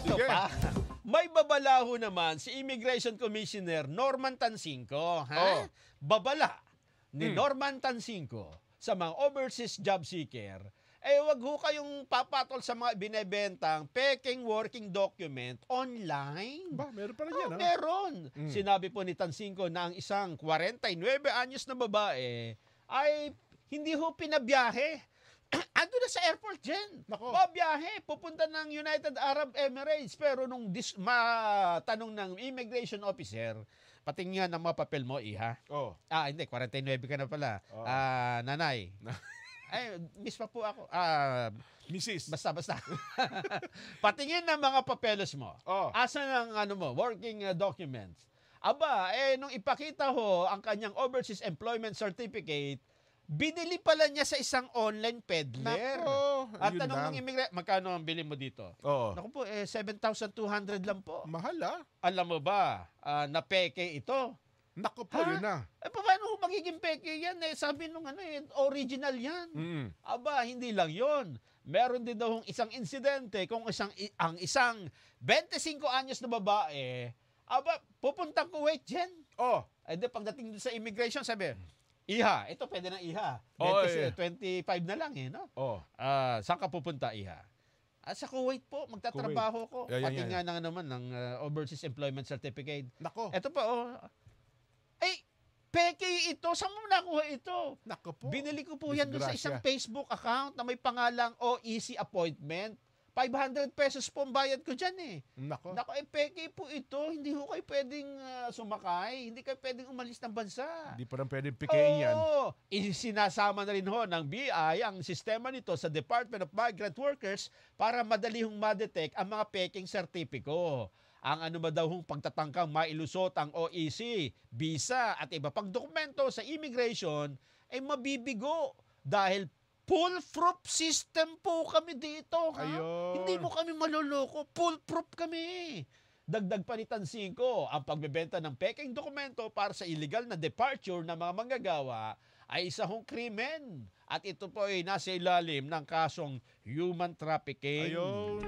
Eto Sige. pa. May babalaho naman si Immigration Commissioner Norman Tansinco. Ha? Oh. Babala ni Norman Tansinco sa mga overseas job seeker, wag ho kayong papatol sa mga binebentang peking working document online. Ba, meron pa rin yan, ha? Meron. Sinabi po ni Tansinco na ang isang 49 anyos na babae ay hindi ho pinabiyahe. Ando na sa airport dyan. Nako. Babiyahe, pupunta ng United Arab Emirates. Pero nung matanong ng immigration officer, patingin ng mga papel mo, iha. Oh. Hindi, 49 ka na pala. Oh. Nanay. Ay, miss pa po ako. Mrs. Basta. Patingin ng mga papeles mo. Oh. Asa ng working documents. Aba, nung ipakita ho ang kanyang overseas employment certificate, binili pala niya sa isang online peddler. Nako, At yun tanong lang. ng immigrant, magkano ang bili mo dito? Oo. Naku po, 7,200 lang po. Mahal, ha? Alam mo ba, na peke ito? Nako po, yun na. Paano ho magiging peke yan? Sabi nung original yan. Aba, hindi lang yon. Meron din daw isang insidente kung ang isang 25 anyos na babae, pupuntang Kuwait dyan. Oh. Pagdating doon sa immigration, sabi, iha, ito pwede na iha. Oh, 25 na lang no? Oh. Saan ka pupunta, iha? Sa Kuwait po, magtatrabaho ko. Yan. Pati nga naman ng overseas employment certificate. Nako. Ito pa, peke ito. Saan mo nakuha ito? Nako po. Binili ko po yan doon sa isang Disgrasya. Facebook account na may pangalang OEC appointment. 500 pesos po ang bayad ko dyan Nako. Nako, peke po ito. Hindi ho kayo pwedeng sumakay. Hindi kayo pwedeng umalis ng bansa. Hindi pa rin pwedeng pikein yan. Oo. Isinasama na rin ho ng BI ang sistema nito sa Department of Migrant Workers para madali hong ma-detect ang mga peking sertipiko. Ang daw hong pagtatangkang mailusot ang OEC, visa at iba pang dokumento sa immigration ay mabibigo dahil foolproof system po kami dito. Ha? Ayun. Hindi mo kami maloloko. Foolproof kami. Dagdag pa ni Tansinco, ang pagbebenta ng peking dokumento para sa illegal na departure ng mga manggagawa ay isa hong krimen. At ito po ay nasa ilalim ng kasong human trafficking. Ayun.